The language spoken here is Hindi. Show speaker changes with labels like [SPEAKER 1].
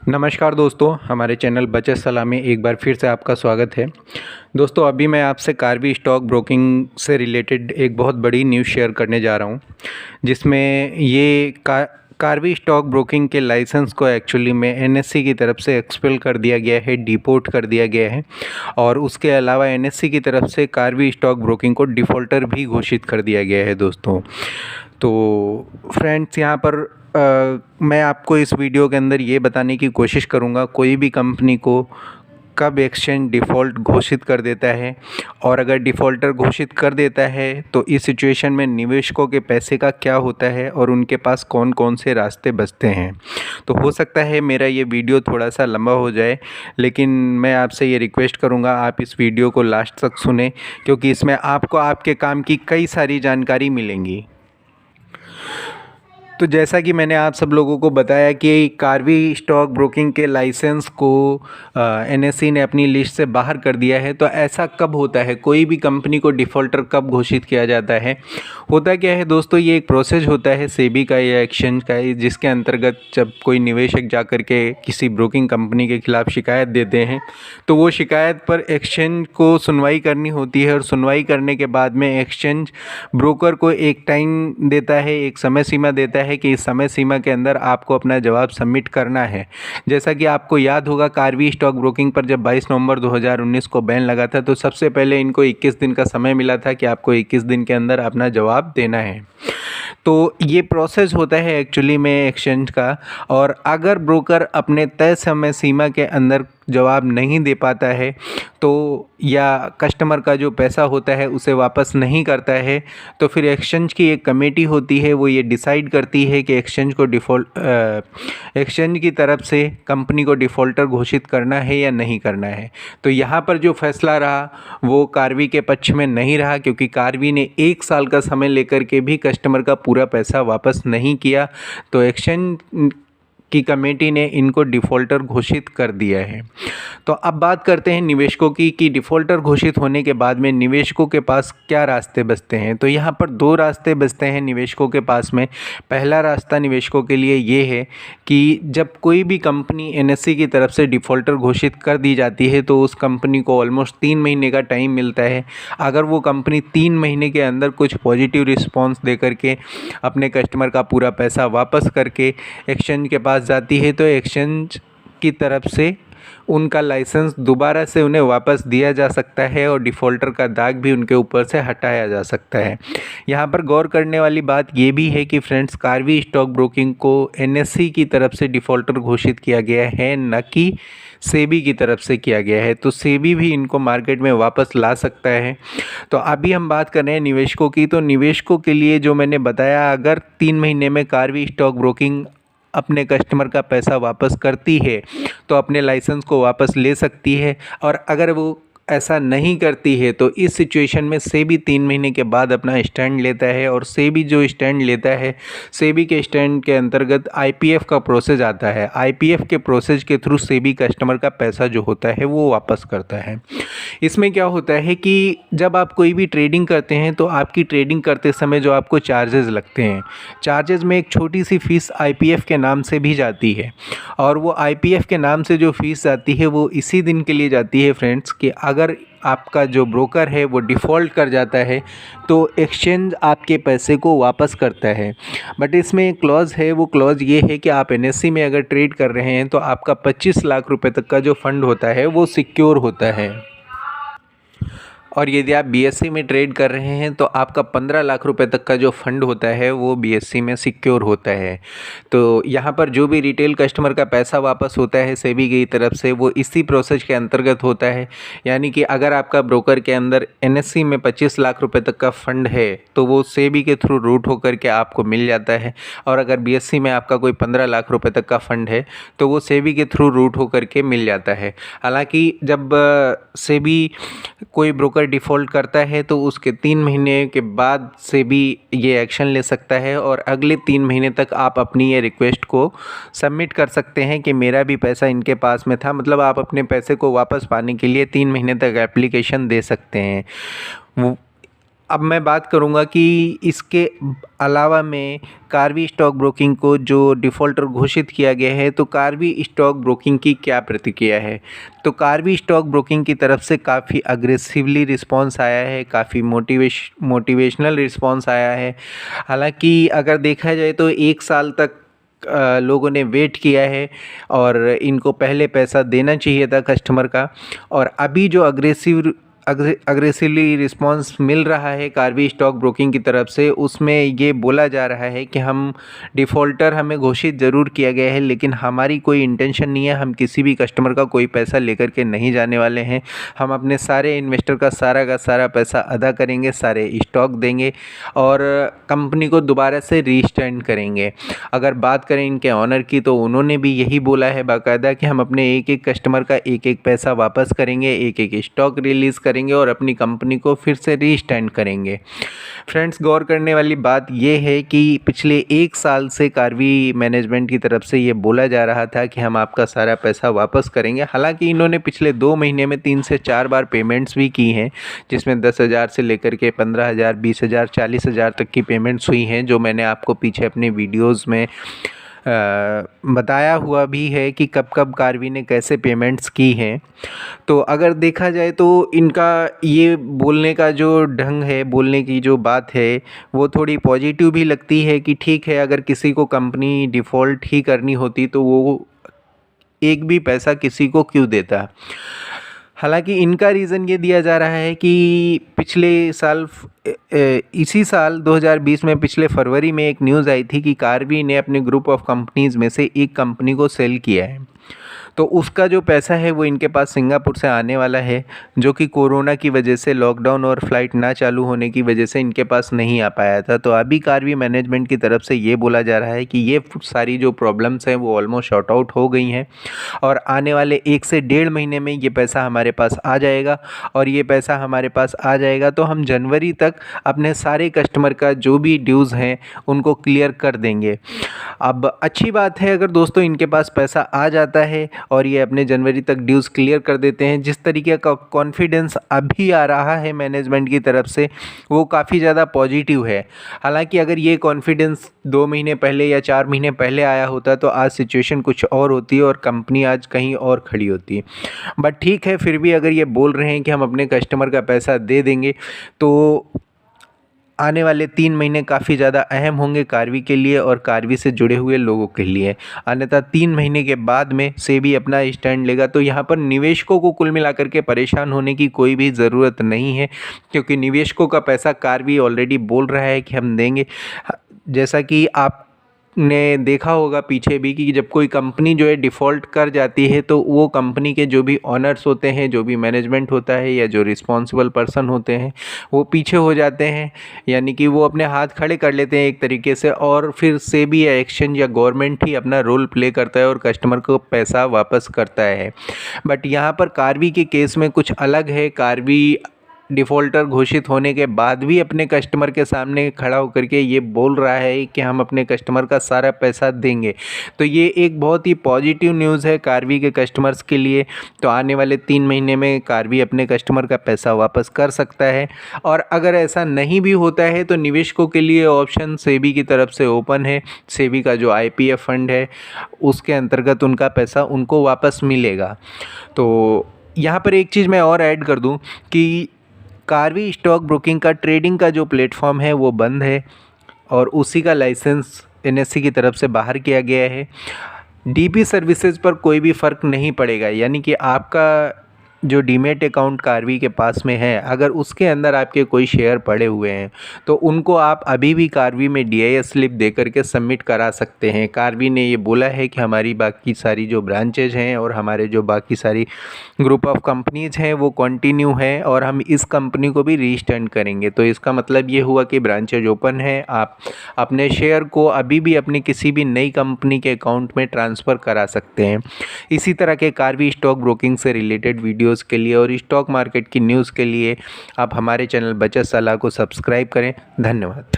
[SPEAKER 1] नमस्कार दोस्तों, हमारे चैनल बचत सलाह में एक बार फिर से आपका स्वागत है। दोस्तों, अभी मैं आपसे कारवी स्टॉक ब्रोकिंग से रिलेटेड एक बहुत बड़ी न्यूज़ शेयर करने जा रहा हूँ, जिसमें ये कारवी स्टॉक ब्रोकिंग के लाइसेंस को एक्चुअली में एनएससी की तरफ से एक्सपेल कर दिया गया है, डिपोर्ट कर दिया गया है। और उसके अलावा एनएससी की तरफ से कारवी स्टॉक ब्रोकिंग को डिफ़ॉल्टर भी घोषित कर दिया गया है दोस्तों। तो फ्रेंड्स, यहाँ पर मैं आपको इस वीडियो के अंदर ये बताने की कोशिश करूँगा, कोई भी कंपनी को कब एक्सचेंज डिफ़ॉल्ट घोषित कर देता है, और अगर डिफ़ॉल्टर घोषित कर देता है तो इस सिचुएशन में निवेशकों के पैसे का क्या होता है और उनके पास कौन कौन से रास्ते बचते हैं। तो हो सकता है मेरा ये वीडियो थोड़ा सा लंबा हो जाए, लेकिन मैं आपसे ये रिक्वेस्ट करूँगा आप इस वीडियो को लास्ट तक सुने, क्योंकि इसमें आपको आपके काम की कई सारी जानकारी मिलेंगी। तो जैसा कि मैंने आप सब लोगों को बताया कि कारवी स्टॉक ब्रोकिंग के लाइसेंस को एनएससी ने अपनी लिस्ट से बाहर कर दिया है। तो ऐसा कब होता है, कोई भी कंपनी को डिफ़ॉल्टर कब घोषित किया जाता है? होता क्या है दोस्तों, ये एक प्रोसेस होता है सेबी का या एक्सचेंज का, जिसके अंतर्गत जब कोई निवेशक जा कर के किसी ब्रोकिंग कंपनी के खिलाफ़ शिकायत देते हैं, तो वो शिकायत पर एक्सचेंज को सुनवाई करनी होती है, और सुनवाई करने के बाद में एक्सचेंज ब्रोकर को एक टाइम देता है, एक समय सीमा देता है कि इस समय सीमा के अंदर आपको अपना जवाब सबमिट करना है। जैसा कि आपको याद होगा, कारवी स्टॉक ब्रोकिंग पर जब 22 नवंबर 2019 को बैन लगा था, तो सबसे पहले इनको 21 दिन का समय मिला था कि आपको 21 दिन के अंदर अपना जवाब देना है। तो ये प्रोसेस होता है एक्चुअली में एक्सचेंज का, और अगर ब्रोकर अपने तय समय सीमा के अंदर जवाब नहीं दे पाता है, तो या कस्टमर का जो पैसा होता है उसे वापस नहीं करता है, तो फिर एक्सचेंज की एक कमेटी होती है, वो ये डिसाइड करती है कि एक्सचेंज की तरफ से कंपनी को डिफ़ॉल्टर घोषित करना है या नहीं करना है। तो यहाँ पर जो फैसला रहा वो कारवी के पक्ष में नहीं रहा, क्योंकि कारवी ने 1 साल का समय लेकर के भी कस्टमर का पूरा पैसा वापस नहीं किया। तो एक्सचेंज की कमेटी ने इनको डिफ़ॉल्टर घोषित कर दिया है। तो अब बात करते हैं निवेशकों की कि डिफ़ॉल्टर घोषित होने के बाद में निवेशकों के पास क्या रास्ते बचते हैं। तो यहाँ पर 2 रास्ते बचते हैं निवेशकों के पास में। पहला रास्ता निवेशकों के लिए ये है कि जब कोई भी कंपनी एनएससी की तरफ से डिफ़ॉल्टर घोषित कर दी जाती है, तो उस कंपनी को ऑलमोस्ट 3 महीने का टाइम मिलता है। अगर वो कंपनी 3 महीने के अंदर कुछ पॉजिटिव रिस्पॉन्स दे करके अपने कस्टमर का पूरा पैसा वापस करके एक्सचेंज के पास जाती है, तो एक्सचेंज की तरफ से उनका लाइसेंस दोबारा से उन्हें वापस दिया जा सकता है, और डिफ़ॉल्टर का दाग भी उनके ऊपर से हटाया जा सकता है। यहाँ पर गौर करने वाली बात ये भी है कि फ्रेंड्स, कारवी स्टॉक ब्रोकिंग को एनएससी की तरफ से डिफ़ॉल्टर घोषित किया गया है, न कि सेबी की तरफ से किया गया है। तो सेबी भी इनको मार्केट में वापस ला सकता है। तो अभी हम बात कर रहे हैं निवेशकों की। तो निवेशकों के लिए जो मैंने बताया, अगर 3 महीने में कारवी स्टॉक ब्रोकिंग अपने कस्टमर का पैसा वापस करती है, तो अपने लाइसेंस को वापस ले सकती है। और अगर वो ऐसा नहीं करती है, तो इस सिचुएशन में सेबी 3 महीने के बाद अपना स्टैंड लेता है, और सेबी जो स्टैंड लेता है, सेबी के स्टैंड के अंतर्गत आईपीएफ का प्रोसेस आता है। आईपीएफ के प्रोसेस के थ्रू सेबी कस्टमर का पैसा जो होता है वो वापस करता है। इसमें क्या होता है कि जब आप कोई भी ट्रेडिंग करते हैं, तो आपकी ट्रेडिंग करते समय जो आपको चार्जेस लगते हैं, चार्जेस में एक छोटी सी फ़ीस आईपीएफ के नाम से भी जाती है। और वो आईपीएफ के नाम से जो फ़ीस जाती है वो इसी दिन के लिए जाती है फ्रेंड्स, कि अगर आपका जो ब्रोकर है वो डिफ़ॉल्ट कर जाता है, तो एक्सचेंज आपके पैसे को वापस करता है। बट इसमें एक क्लॉज़ है, वो क्लॉज़ ये है कि आप एनएससी में अगर ट्रेड कर रहे हैं, तो आपका 25 लाख रुपए तक का जो फ़ंड होता है वो सिक्योर होता है। और यदि आप बीएससी में ट्रेड कर रहे हैं, तो आपका 15 लाख रुपए तक का जो फ़ंड होता है वो बीएससी में सिक्योर होता है। तो यहाँ पर जो भी रिटेल कस्टमर का पैसा वापस होता है सेबी की तरफ से, वो इसी प्रोसेस के अंतर्गत होता है। यानी कि अगर आपका ब्रोकर के अंदर एनएससी में 25 लाख रुपए तक का फ़ंड है, तो वो सेबी के थ्रू रूट होकर के आपको मिल जाता है। और अगर बीएससी में आपका कोई 15 लाख रुपए तक का फ़ंड है, तो वो सेबी के थ्रू रूट होकर के मिल जाता है। हालाँकि जब सेबी कोई ब्रोकर डिफ़ॉल्ट करता है, तो उसके 3 महीने के बाद सेबी ये एक्शन ले सकता है, और अगले 3 महीने तक आप अपनी ये रिक्वेस्ट को सबमिट कर सकते हैं कि मेरा भी पैसा इनके पास में था। मतलब आप अपने पैसे को वापस पाने के लिए 3 महीने तक एप्लीकेशन दे सकते हैं। अब मैं बात करूंगा कि इसके अलावा में कार्वी स्टॉक ब्रोकिंग को जो डिफ़ॉल्टर घोषित किया गया है, तो कार्वी स्टॉक ब्रोकिंग की क्या प्रतिक्रिया है। तो कार्वी स्टॉक ब्रोकिंग की तरफ से काफ़ी अग्रेसिवली रिस्पॉन्स आया है, काफ़ी मोटिवेशनल रिस्पॉन्स आया है। हालांकि अगर देखा जाए तो 1 साल तक लोगों ने वेट किया है और इनको पहले पैसा देना चाहिए था कस्टमर का, और अभी जो अग्रेसिवली रिस्पांस मिल रहा है कार्वी स्टॉक ब्रोकिंग की तरफ से, उसमें ये बोला जा रहा है कि हम डिफ़ॉल्टर हमें घोषित ज़रूर किया गया है, लेकिन हमारी कोई इंटेंशन नहीं है, हम किसी भी कस्टमर का कोई पैसा लेकर के नहीं जाने वाले हैं। हम अपने सारे इन्वेस्टर का सारा पैसा अदा करेंगे, सारे स्टॉक देंगे और कंपनी को दोबारा से रीस्टैंड करेंगे। अगर बात करें इनके ऑनर की, तो उन्होंने भी यही बोला है बाकायदा कि हम अपने एक कस्टमर का एक पैसा वापस करेंगे, एक स्टॉक रिलीज़ करेंगे और अपनी कंपनी को फिर से रीस्टैंड करेंगे। फ्रेंड्स, गौर करने वाली बात यह है कि पिछले 1 साल से कार्वी मैनेजमेंट की तरफ से ये बोला जा रहा था कि हम आपका सारा पैसा वापस करेंगे। हालांकि इन्होंने पिछले 2 महीने में 3 से 4 बार पेमेंट्स भी की हैं, जिसमें 10,000 से लेकर के 15,000, 20,000, 40,000 तक की पेमेंट्स हुई हैं, जो मैंने आपको पीछे अपने वीडियोज़ में बताया हुआ भी है कि कब कब कार्वी ने कैसे पेमेंट्स की हैं। तो अगर देखा जाए तो इनका ये बोलने का जो ढंग है, बोलने की जो बात है, वो थोड़ी पॉजिटिव भी लगती है कि ठीक है, अगर किसी को कंपनी डिफ़ॉल्ट ही करनी होती तो वो एक भी पैसा किसी को क्यों देता। हालांकि इनका रीज़न ये दिया जा रहा है कि पिछले साल इसी साल 2020 में पिछले फरवरी में एक न्यूज़ आई थी कि कार्वी ने अपने ग्रुप ऑफ कंपनीज़ में से एक कंपनी को सेल किया है, तो उसका जो पैसा है वो इनके पास सिंगापुर से आने वाला है, जो कि कोरोना की वजह से, लॉकडाउन और फ्लाइट ना चालू होने की वजह से इनके पास नहीं आ पाया था। तो अभी कार्वी मैनेजमेंट की तरफ से ये बोला जा रहा है कि ये सारी जो प्रॉब्लम्स हैं वो ऑलमोस्ट शॉर्ट आउट हो गई हैं और आने वाले 1 से 1.5 महीने में ये पैसा हमारे पास आ जाएगा, और ये पैसा हमारे पास आ जाएगा तो हम जनवरी तक अपने सारे कस्टमर का जो भी ड्यूज़ हैं उनको क्लियर कर देंगे। अब अच्छी बात है अगर दोस्तों इनके पास पैसा आ जाता है और ये अपने जनवरी तक ड्यूज़ क्लियर कर देते हैं। जिस तरीके का कॉन्फिडेंस अभी आ रहा है मैनेजमेंट की तरफ से, वो काफ़ी ज़्यादा पॉजिटिव है। हालांकि अगर ये कॉन्फिडेंस 2 महीने पहले या 4 महीने पहले आया होता तो आज सिचुएशन कुछ और होती और कंपनी आज कहीं और खड़ी होती। बट ठीक है, फिर भी अगर ये बोल रहे हैं कि हम अपने कस्टमर का पैसा दे देंगे, तो आने वाले 3 महीने काफ़ी ज़्यादा अहम होंगे कार्वी के लिए और कार्वी से जुड़े हुए लोगों के लिए। अन्यथा 3 महीने के बाद में सेबी अपना स्टैंड लेगा, तो यहाँ पर निवेशकों को कुल मिलाकर के परेशान होने की कोई भी ज़रूरत नहीं है, क्योंकि निवेशकों का पैसा कार्वी ऑलरेडी बोल रहा है कि हम देंगे। जैसा कि आप ने देखा होगा पीछे भी कि जब कोई कंपनी जो है डिफ़ॉल्ट कर जाती है, तो वो कंपनी के जो भी ऑनर्स होते हैं, जो भी मैनेजमेंट होता है या जो रिस्पॉन्सिबल पर्सन होते हैं, वो पीछे हो जाते हैं, यानी कि वो अपने हाथ खड़े कर लेते हैं एक तरीके से, और फिर सेबी या एक्सचेंज या गवर्नमेंट ही अपना रोल प्ले करता है और कस्टमर को पैसा वापस करता है। बट यहाँ पर कार्वी के केस में कुछ अलग है। कार्वी डिफ़ॉल्टर घोषित होने के बाद भी अपने कस्टमर के सामने खड़ा होकर के ये बोल रहा है कि हम अपने कस्टमर का सारा पैसा देंगे। तो ये एक बहुत ही पॉजिटिव न्यूज़ है कार्वी के कस्टमर्स के लिए। तो आने वाले 3 महीने में कार्वी अपने कस्टमर का पैसा वापस कर सकता है, और अगर ऐसा नहीं भी होता है तो निवेशकों के लिए ऑप्शन सेबी की तरफ से ओपन है। सेबी का जो IPF फंड है उसके अंतर्गत उनका पैसा उनको वापस मिलेगा। तो यहाँ पर एक चीज़ मैं और ऐड कर दूँ कि कार्वी स्टॉक ब्रोकिंग का ट्रेडिंग का जो प्लेटफॉर्म है वो बंद है और उसी का लाइसेंस NSE की तरफ से बाहर किया गया है। DP सर्विसेज पर कोई भी फ़र्क नहीं पड़ेगा, यानी कि आपका जो डीमेट अकाउंट कार्वी के पास में है, अगर उसके अंदर आपके कोई शेयर पड़े हुए हैं तो उनको आप अभी भी कार्वी में DIS स्लिप दे करके सबमिट करा सकते हैं। कार्वी ने ये बोला है कि हमारी बाकी सारी जो ब्रांचेज हैं और हमारे जो बाकी सारी ग्रुप ऑफ कंपनीज हैं वो कंटिन्यू हैं और हम इस कंपनी को भी रीस्टैंड करेंगे। तो इसका मतलब ये हुआ कि ब्रांचेज ओपन है, आप अपने शेयर को अभी भी अपनी किसी भी नई कंपनी के अकाउंट में ट्रांसफ़र करा सकते हैं। इसी तरह के कार्वी स्टॉक ब्रोकिंग से रिलेटेड वीडियोज़ के लिए और स्टॉक मार्केट की न्यूज़ के लिए आप हमारे चैनल बचत सलाह को सब्सक्राइब करें। धन्यवाद।